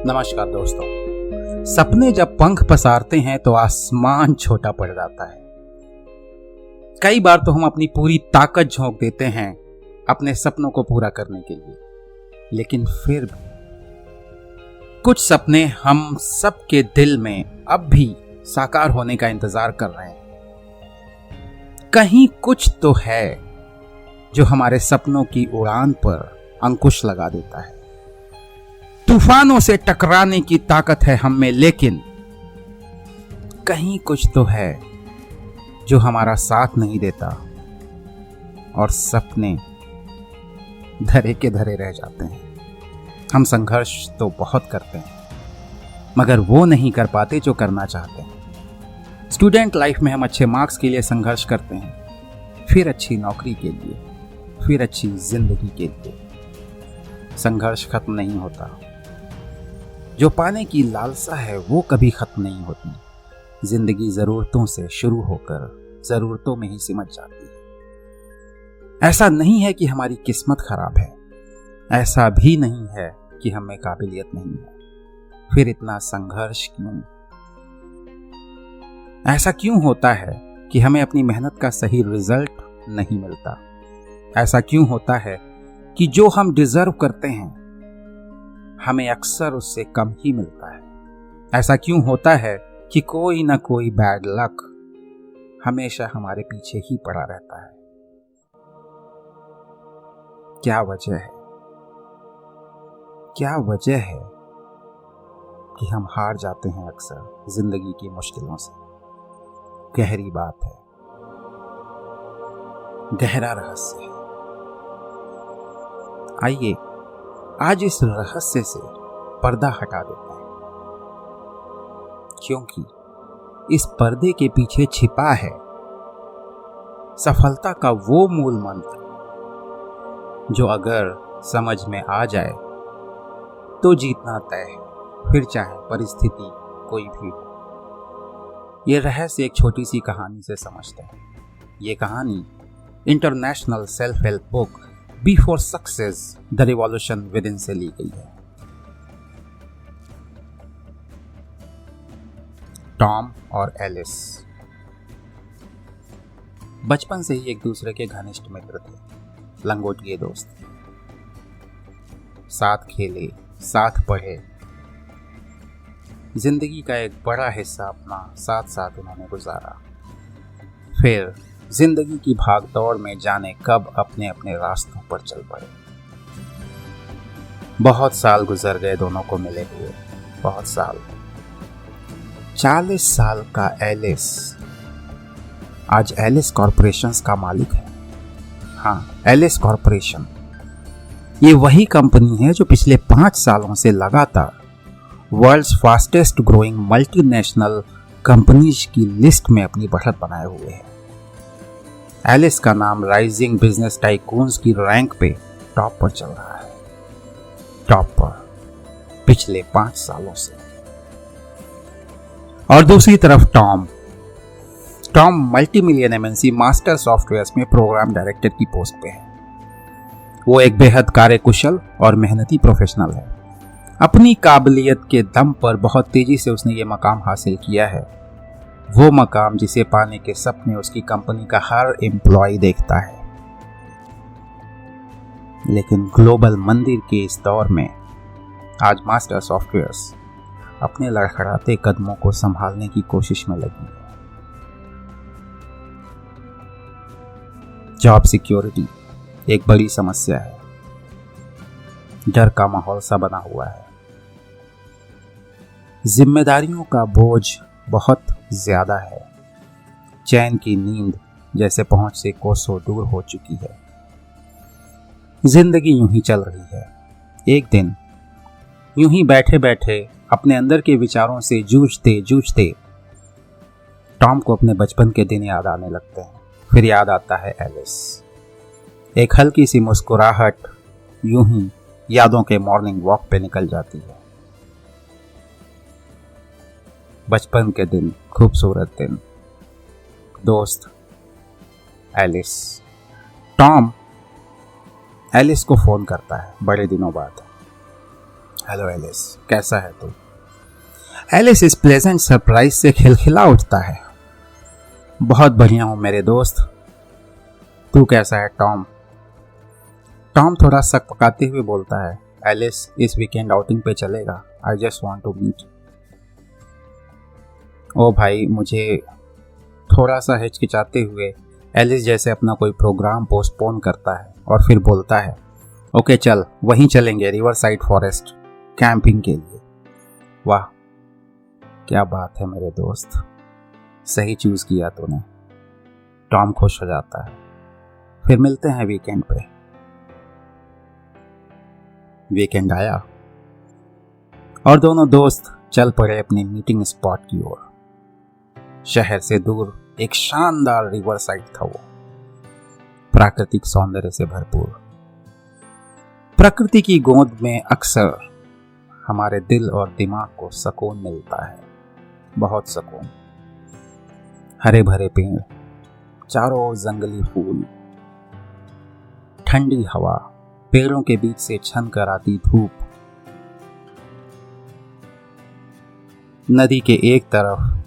नमस्कार दोस्तों। सपने जब पंख पसारते हैं तो आसमान छोटा पड़ जाता है। कई बार तो हम अपनी पूरी ताकत झोंक देते हैं अपने सपनों को पूरा करने के लिए, लेकिन फिर भी कुछ सपने हम सबके दिल में अब भी साकार होने का इंतजार कर रहे हैं। कहीं कुछ तो है जो हमारे सपनों की उड़ान पर अंकुश लगा देता है। तूफानों से टकराने की ताकत है हम में, लेकिन कहीं कुछ तो है जो हमारा साथ नहीं देता और सपने धरे के धरे रह जाते हैं। हम संघर्ष तो बहुत करते हैं मगर वो नहीं कर पाते जो करना चाहते हैं। स्टूडेंट लाइफ में हम अच्छे मार्क्स के लिए संघर्ष करते हैं, फिर अच्छी नौकरी के लिए, फिर अच्छी जिंदगी के लिए। संघर्ष खत्म नहीं होता। जो पाने की लालसा है वो कभी खत्म नहीं होती। जिंदगी जरूरतों से शुरू होकर जरूरतों में ही सिमट जाती है। ऐसा नहीं है कि हमारी किस्मत खराब है, ऐसा भी नहीं है कि हमें काबिलियत नहीं है। फिर इतना संघर्ष क्यों? ऐसा क्यों होता है कि हमें अपनी मेहनत का सही रिजल्ट नहीं मिलता? ऐसा क्यों होता है कि जो हम डिजर्व करते हैं हमें अक्सर उससे कम ही मिलता है? ऐसा क्यों होता है कि कोई ना कोई बैड लक हमेशा हमारे पीछे ही पड़ा रहता है? क्या वजह है? क्या वजह है कि हम हार जाते हैं अक्सर जिंदगी की मुश्किलों से? गहरी बात है, गहरा रहस्य है। आइए आज इस रहस्य से पर्दा हटा देते हैं, क्योंकि इस पर्दे के पीछे छिपा है सफलता का वो मूल मंत्र जो अगर समझ में आ जाए तो जीतना तय है, फिर चाहे परिस्थिति कोई भी हो। ये रहस्य एक छोटी सी कहानी से समझते हैं। ये कहानी international self help book before success the revolution with in से ली गई है। टॉम और एलिस बचपन से ही एक दूसरे के घनिष्ठ मित्र थे, लंगोटिए दोस्त। साथ खेले, साथ पढ़े, जिंदगी का एक बड़ा हिस्सा अपना साथ साथ उन्होंने गुजारा। फिर जिंदगी की भागदौड़ में जाने कब अपने अपने रास्तों पर चल पड़े। बहुत साल गुजर गए दोनों को मिले हुए, बहुत साल। 40 साल का एलिस आज एलिस कॉर्पोरेशंस का मालिक है। हाँ, एलिस कॉर्पोरेशन ये वही कंपनी है जो पिछले 5 सालों से लगातार world's fastest growing multinational companies की लिस्ट में अपनी बढ़त बनाए हुए है। एलिस का नाम राइजिंग बिजनेस टाइकून्स की रैंक पे टॉप पर चल रहा है, टॉप पर पिछले 5 सालों से। और दूसरी तरफ Tom multi million MNC master softwares में प्रोग्राम डायरेक्टर की पोस्ट पे है। वो एक बेहद कार्यकुशल और मेहनती प्रोफेशनल है। अपनी काबिलियत के दम पर बहुत तेजी से उसने ये मकाम हासिल किया है, वो मकाम जिसे पाने के सपने उसकी कंपनी का हर एम्प्लॉय देखता है। लेकिन ग्लोबल मंदिर के इस दौर में आज मास्टर सॉफ्टवेयर्स अपने लड़खड़ाते कदमों को संभालने की कोशिश में लगी है। जॉब सिक्योरिटी एक बड़ी समस्या है। डर का माहौल सा बना हुआ है। जिम्मेदारियों का बोझ बहुत ज्यादा है। चैन की नींद जैसे पहुंच से कोसों दूर हो चुकी है। जिंदगी यूं ही चल रही है। एक दिन यूं ही बैठे बैठे अपने अंदर के विचारों से जूझते टॉम को अपने बचपन के दिन याद आने लगते हैं। फिर याद आता है एलिस। एक हल्की सी मुस्कुराहट यूं ही यादों के मॉर्निंग वॉक पे निकल जाती है। बचपन के दिन, खूबसूरत दिन, दोस्त एलिस। टॉम एलिस को फोन करता है बड़े दिनों बाद। हेलो एलिस, कैसा है तू? एलिस इस प्लेजेंट सरप्राइज से खिलखिला उठता है। बहुत बढ़िया हूँ मेरे दोस्त, तू कैसा है टॉम? टॉम थोड़ा शक पकाते हुए बोलता है, एलिस इस वीकेंड आउटिंग पे चलेगा, I just want to meet. ओ भाई, मुझे थोड़ा सा हिचकिचाते हुए एलिस जैसे अपना कोई प्रोग्राम पोस्टपोन करता है और फिर बोलता है, ओके चल, वहीं चलेंगे रिवर साइड फॉरेस्ट कैंपिंग के लिए। वाह क्या बात है मेरे दोस्त, सही चूज किया तूने। टॉम खुश हो जाता है। फिर मिलते हैं वीकेंड पे। वीकेंड आया और दोनों दोस्त चल पड़े अपने मीटिंग स्पॉट की ओर। शहर से दूर एक शानदार रिवर साइड था वो, प्राकृतिक सौंदर्य से भरपूर। प्रकृति की गोद में अक्सर हमारे दिल और दिमाग को सुकून मिलता है, बहुत सुकून। हरे भरे पेड़, चारों ओर जंगली फूल, ठंडी हवा, पेड़ों के बीच से छन कर आती धूप, नदी के एक तरफ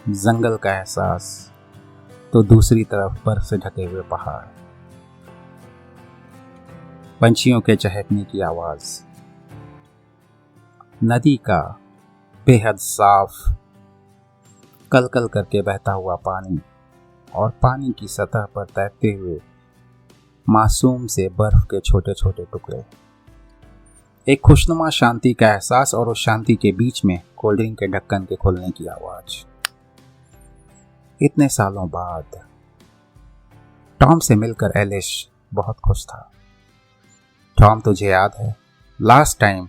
जंगल का एहसास तो दूसरी तरफ बर्फ से ढके हुए पहाड़, पंछियों के चहकने की आवाज, नदी का बेहद साफ कल कल करके बहता हुआ पानी और पानी की सतह पर तैरते हुए मासूम से बर्फ के छोटे छोटे टुकड़े। एक खुशनुमा शांति का एहसास और उस शांति के बीच में कोल्ड ड्रिंक के ढक्कन के खुलने की आवाज। इतने सालों बाद टॉम से मिलकर एलिस बहुत खुश था। टॉम, तुझे याद है लास्ट टाइम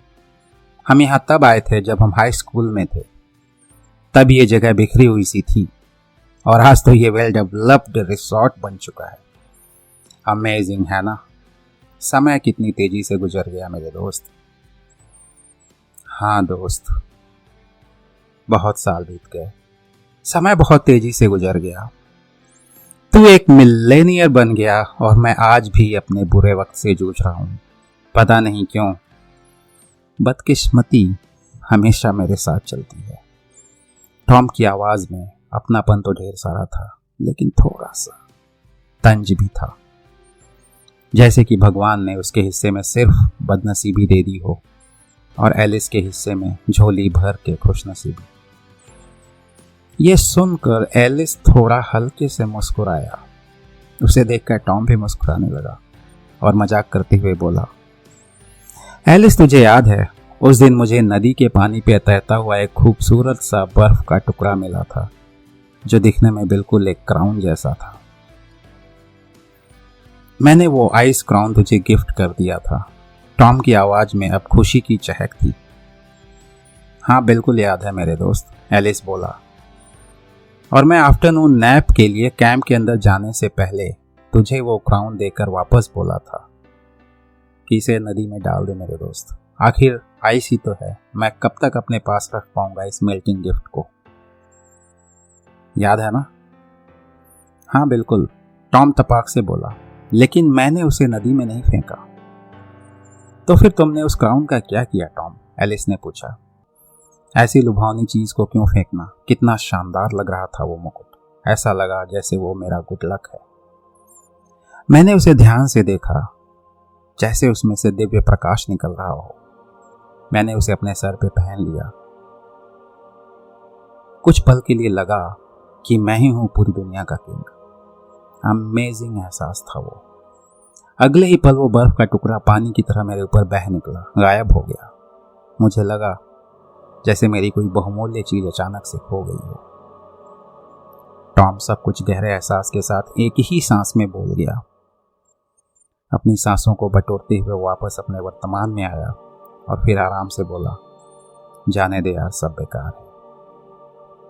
हम यहाँ तब आए थे जब हम हाई स्कूल में थे। तब ये जगह बिखरी हुई सी थी और आज तो ये वेल डेवलप्ड रिसोर्ट बन चुका है। अमेजिंग है ना? समय कितनी तेजी से गुजर गया मेरे दोस्त। हाँ दोस्त, बहुत साल बीत गए, समय बहुत तेजी से गुजर गया। तू एक मिलेनियर बन गया और मैं आज भी अपने बुरे वक्त से जूझ रहा हूं। पता नहीं क्यों, बदकिस्मती हमेशा मेरे साथ चलती है। टॉम की आवाज में अपनापन तो ढेर सारा था, लेकिन थोड़ा सा तंज भी था, जैसे कि भगवान ने उसके हिस्से में सिर्फ बदनसीबी दे दी हो और एलिस के हिस्से में झोली भर के खुशनसीबी। ये सुनकर एलिस थोड़ा हल्के से मुस्कुराया। उसे देखकर टॉम भी मुस्कुराने लगा और मजाक करते हुए बोला, एलिस तुझे याद है उस दिन मुझे नदी के पानी पे तैरता हुआ एक खूबसूरत सा बर्फ का टुकड़ा मिला था जो दिखने में बिल्कुल एक क्राउन जैसा था। मैंने वो आइस क्राउन तुझे गिफ्ट कर दिया था। टॉम की आवाज में अब खुशी की चहक थी। हाँ बिल्कुल याद है मेरे दोस्त, एलिस बोला। और मैं आफ्टरनून नैप के लिए कैंप के अंदर जाने से पहले तुझे वो क्राउन देकर वापस बोला था कि इसे नदी में डाल दे मेरे दोस्त। आखिर आइस ही तो है, मैं कब तक अपने पास रख पाऊंगा इस मेल्टिंग गिफ्ट को। याद है ना? हाँ बिल्कुल, टॉम तपाक से बोला। लेकिन मैंने उसे नदी में नहीं फेंका। तो फिर तुमने उस क्राउन का क्या किया टॉम? एलिस ने पूछा। ऐसी लुभावनी चीज को क्यों फेंकना? कितना शानदार लग रहा था वो मुकुट। ऐसा लगा जैसे वो मेरा गुड लक है। मैंने उसे ध्यान से देखा, जैसे उसमें से दिव्य प्रकाश निकल रहा हो। मैंने उसे अपने सर पे पहन लिया। कुछ पल के लिए लगा कि मैं ही हूं पूरी दुनिया का किंग। अमेजिंग एहसास था वो। अगले ही पल वो बर्फ का टुकड़ा पानी की तरह मेरे ऊपर बह निकला, गायब हो गया। मुझे लगा जैसे मेरी कोई बहुमूल्य चीज अचानक से खो गई हो। टॉम सब कुछ गहरे एहसास के साथ एक ही सांस में बोल गया। अपनी सांसों को बटोरते हुए वापस अपने वर्तमान में आया और फिर आराम से बोला, जाने दे यार, सब बेकार है।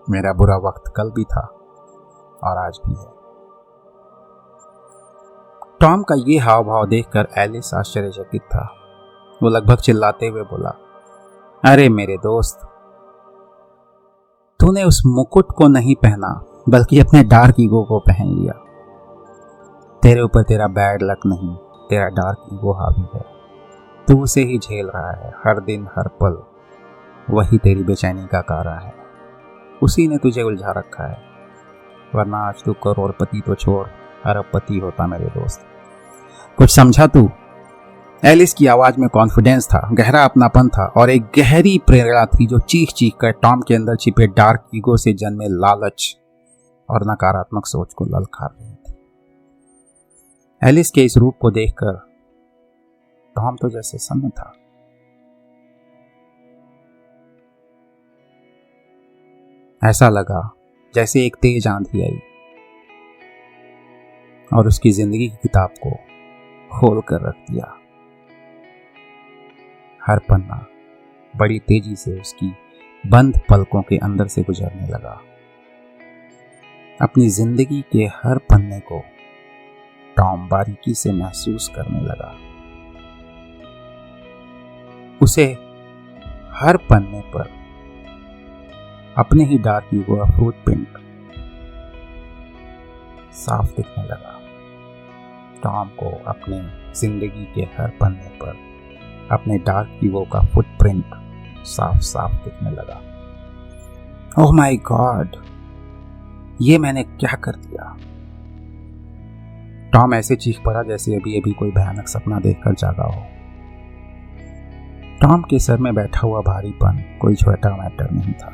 मेरा बुरा वक्त कल भी था और आज भी है। टॉम का ये हाव भाव देखकर एलिस आश्चर्यचकित था। वो लगभग चिल्लाते हुए बोला, अरे मेरे दोस्त, तूने उस मुकुट को नहीं पहना बल्कि अपने डार्क ईगो को पहन लिया। तेरे ऊपर तेरा बैड लक नहीं, तेरा डार्क ईगो हावी है। तू उसे ही झेल रहा है, हर दिन हर पल वही तेरी बेचैनी का कारण है। उसी ने तुझे उलझा रखा है, वरना आज तू करोड़पति तो छोड़ अरबपति होता मेरे दोस्त। कुछ समझा तू? एलिस की आवाज में कॉन्फिडेंस था, गहरा अपनापन था और एक गहरी प्रेरणा थी जो चीख चीख कर टॉम के अंदर छिपे डार्क ईगो से जन्मे लालच और नकारात्मक सोच को ललकार रही थी। एलिस के इस रूप को देखकर टॉम तो जैसे सन्न था। ऐसा लगा जैसे एक तेज आंधी आई और उसकी जिंदगी की किताब को खोल कर रख दिया। हर पन्ना बड़ी तेजी से उसकी बंद पलकों के अंदर से गुजरने लगा। अपनी जिंदगी के हर पन्ने को टॉम बारीकी से महसूस करने लगा। उसे हर पन्ने पर अपने ही डार्क ईगो का फुटप्रिंट साफ दिखने लगा। टॉम को अपने जिंदगी के हर पन्ने पर अपने डार्क ईगो का फुटप्रिंट साफ साफ दिखने लगा। ओह माय गॉड, ये मैंने क्या कर दिया? टॉम ऐसे चीख पड़ा जैसे अभी अभी कोई भयानक सपना देखकर जागा हो। टॉम के सर में बैठा हुआ भारीपन कोई छोटा मैटर नहीं था,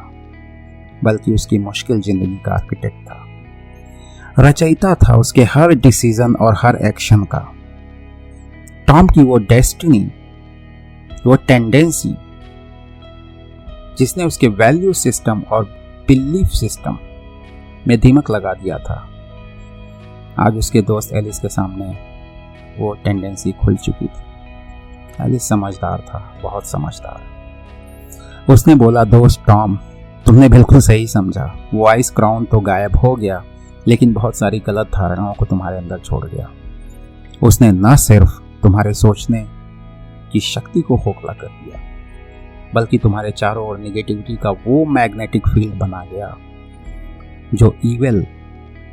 बल्कि उसकी मुश्किल जिंदगी का आर्किटेक्ट था, रचयिता था उसके हर डिसीजन और हर एक्शन का। टॉम की वो डेस्टिनी, वो टेंडेंसी जिसने उसके वैल्यू सिस्टम और बिलीफ सिस्टम में दीमक लगा दिया था, आज उसके दोस्त एलिस के सामने वो टेंडेंसी खुल चुकी थी। एलिस समझदार था, बहुत समझदार। उसने बोला, दोस्त टॉम, तुमने बिल्कुल सही समझा। वो आइस क्राउन तो गायब हो गया, लेकिन बहुत सारी गलत धारणाओं को तुम्हारे अंदर छोड़ गया। उसने न सिर्फ तुम्हारे सोचने की शक्ति को खोखला कर दिया, बल्कि तुम्हारे चारों ओर नेगेटिविटी का वो मैग्नेटिक फील्ड बना गया जो ईविल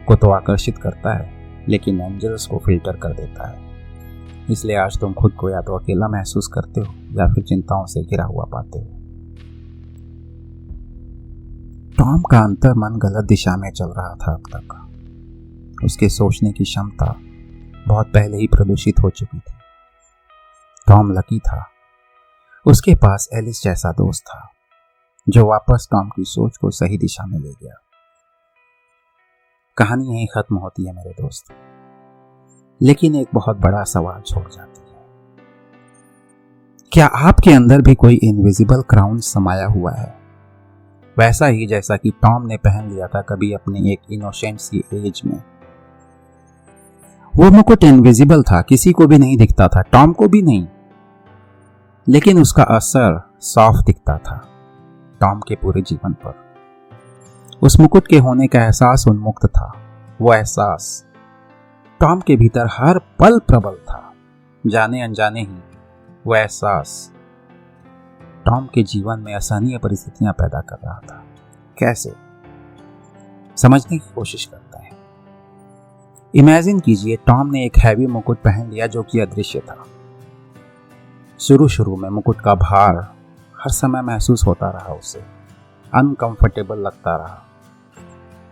को तो आकर्षित करता है, लेकिन एंजल्स को फिल्टर कर देता है। इसलिए आज तुम खुद को या तो अकेला महसूस करते हो या फिर चिंताओं से घिरा हुआ पाते हो। टॉम का अंतर मन गलत दिशा में चल रहा था अब तक। उसके सोचने की क्षमता बहुत पहले ही प्रदूषित हो चुकी थी। टॉम लकी था, उसके पास एलिस जैसा दोस्त था जो वापस टॉम की सोच को सही दिशा में ले गया। कहानी यहीं खत्म होती है मेरे दोस्त, लेकिन एक बहुत बड़ा सवाल छोड़ जाती है। क्या आपके अंदर भी कोई इनविजिबल क्राउन समाया हुआ है, वैसा ही जैसा कि टॉम ने पहन लिया था कभी अपनी एक इनोसेंट सी एज में? वो मुकुट इनविजिबल था, किसी को भी नहीं दिखता था, टॉम को भी नहीं, लेकिन उसका असर साफ दिखता था टॉम के पूरे जीवन पर। उस मुकुट के होने का एहसास उन्मुक्त था। वो एहसास टॉम के भीतर हर पल प्रबल था। जाने अनजाने ही वो एहसास टॉम के जीवन में असहनीय परिस्थितियां पैदा कर रहा था। कैसे? समझने की कोशिश करता है। इमेजिन कीजिए, टॉम ने एक हैवी मुकुट पहन लिया जो कि अदृश्य था। शुरू में मुकुट का भार हर समय महसूस होता रहा, उसे अनकंफर्टेबल लगता रहा।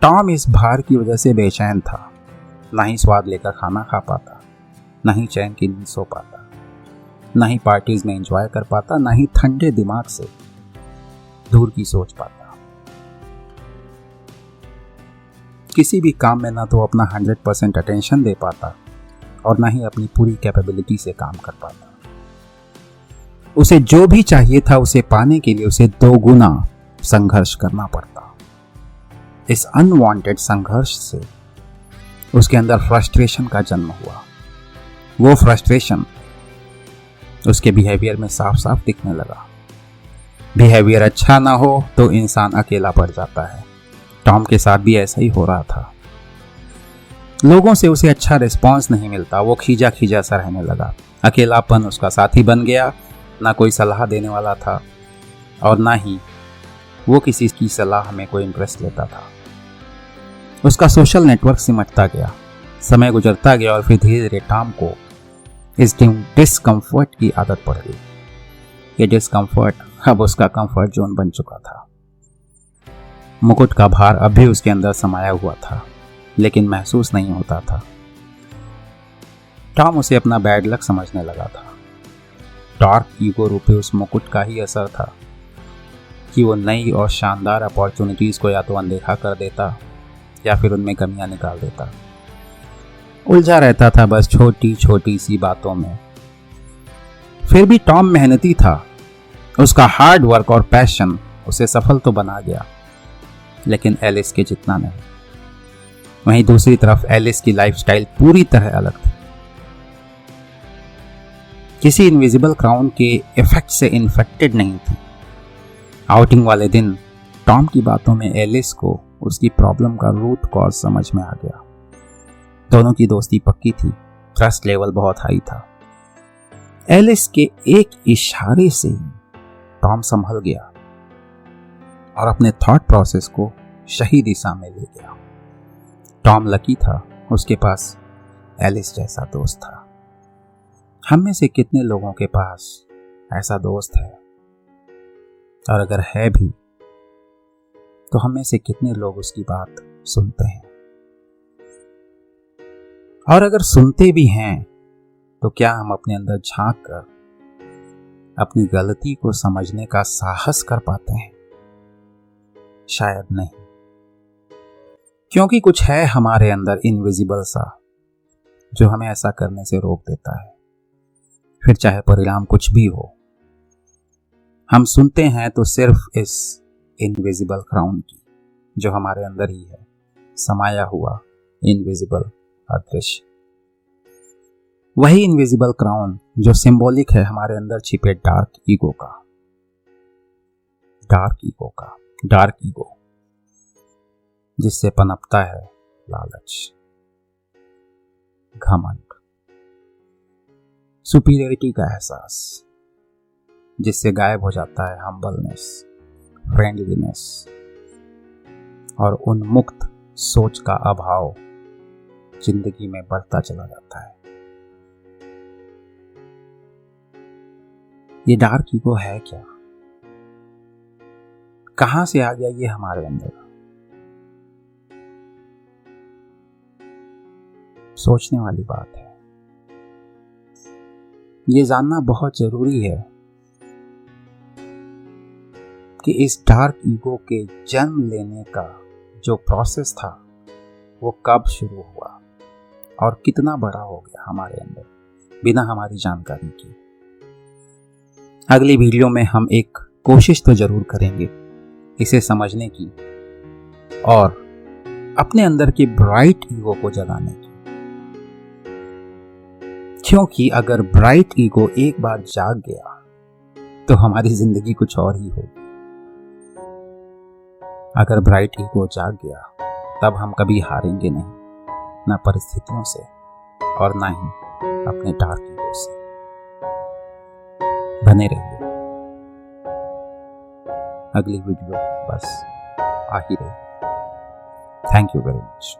टॉम इस भार की वजह से बेचैन था, ना ही स्वाद लेकर खाना खा पाता, ना ही चैन की नींद सो पाता, ना ही पार्टीज में एंजॉय कर पाता, ना ही ठंडे दिमाग से दूर की सोच पाता। किसी भी काम में ना तो अपना 100% अटेंशन दे पाता और ना ही अपनी पूरी कैपेबिलिटी से काम कर पाता। उसे जो भी चाहिए था उसे पाने के लिए उसे 2 गुना संघर्ष करना पड़ता। इस अनवांटेड संघर्ष से उसके अंदर फ्रस्ट्रेशन का जन्म हुआ। वो फ्रस्ट्रेशन उसके बिहेवियर में साफ साफ दिखने लगा। बिहेवियर अच्छा ना हो तो इंसान अकेला पड़ जाता है। टॉम के साथ भी ऐसा ही हो रहा था। लोगों से उसे अच्छा रिस्पॉन्स नहीं मिलता, वो खींचा खींचा सा रहने लगा। अकेलापन उसका साथी बन गया। ना कोई सलाह देने वाला था और ना ही वो किसी की सलाह में कोई इंटरेस्ट लेता था। उसका सोशल नेटवर्क सिमटता गया। समय गुजरता गया और फिर धीरे धीरे टॉम को इस डिस्कम्फर्ट की आदत पड़ गई। ये डिस्कम्फर्ट अब उसका कंफर्ट जोन बन चुका था। मुकुट का भार अब भी उसके अंदर समाया हुआ था, लेकिन महसूस नहीं होता था। टॉम उसे अपना बैड लक समझने लगा था। डार्क ईगो रूपी उस मुकुट का ही असर था कि वो नई और शानदार अपॉर्चुनिटीज को या तो अनदेखा कर देता या फिर उनमें कमियां निकाल देता। उलझा रहता था बस छोटी छोटी सी बातों में। फिर भी टॉम मेहनती था। उसका हार्ड वर्क और पैशन उसे सफल तो बना गया, लेकिन एलिस के जितना नहीं। वहीं दूसरी तरफ एलिस की लाइफस्टाइल पूरी तरह अलग थी। किसी इनविजिबल क्राउन के इफेक्ट से इन्फेक्टेड नहीं थी। आउटिंग वाले दिन टॉम की बातों में एलिस को उसकी प्रॉब्लम का रूट कॉज समझ में आ गया। दोनों की दोस्ती पक्की थी, ट्रस्ट लेवल बहुत हाई था। एलिस के एक इशारे से ही टॉम संभल गया और अपने थॉट प्रोसेस को सही दिशा में ले गया। टॉम लकी था, उसके पास एलिस जैसा दोस्त था। हम में से कितने लोगों के पास ऐसा दोस्त है, और अगर है भी तो हम में से कितने लोग उसकी बात सुनते हैं? और अगर सुनते भी हैं तो क्या हम अपने अंदर झांक कर अपनी गलती को समझने का साहस कर पाते हैं? शायद नहीं, क्योंकि कुछ है हमारे अंदर इनविजिबल सा जो हमें ऐसा करने से रोक देता है। फिर चाहे परिणाम कुछ भी हो, हम सुनते हैं तो सिर्फ इस इनविजिबल क्राउन की, जो हमारे अंदर ही है, समाया हुआ इनविजिबल अदृश्य। वही इनविजिबल क्राउन जो सिंबॉलिक है हमारे अंदर छिपे डार्क ईगो का। डार्क ईगो जिससे पनपता है लालच, घमंड, सुपीरियरिटी का एहसास, जिससे गायब हो जाता है हम्बलनेस, फ्रेंडलीनेस और उन्मुक्त सोच का अभाव जिंदगी में बढ़ता चला जाता है। ये डार्क ईगो है क्या? कहां से आ गया ये हमारे अंदर? सोचने वाली बात है। ये जानना बहुत जरूरी है कि इस डार्क ईगो के जन्म लेने का जो प्रोसेस था वो कब शुरू हुआ और कितना बड़ा हो गया हमारे अंदर बिना हमारी जानकारी के। अगली वीडियो में हम एक कोशिश तो जरूर करेंगे इसे समझने की और अपने अंदर के ब्राइट ईगो को जगाने की, क्योंकि अगर ब्राइट ईगो एक बार जाग गया तो हमारी जिंदगी कुछ और ही होगी। अगर ब्राइट ईगो जाग गया तब हम कभी हारेंगे नहीं, ना परिस्थितियों से और ना ही अपने डार्क ईगो से। बने रहिए, अगली वीडियो बस आ ही रही। Thank you very much.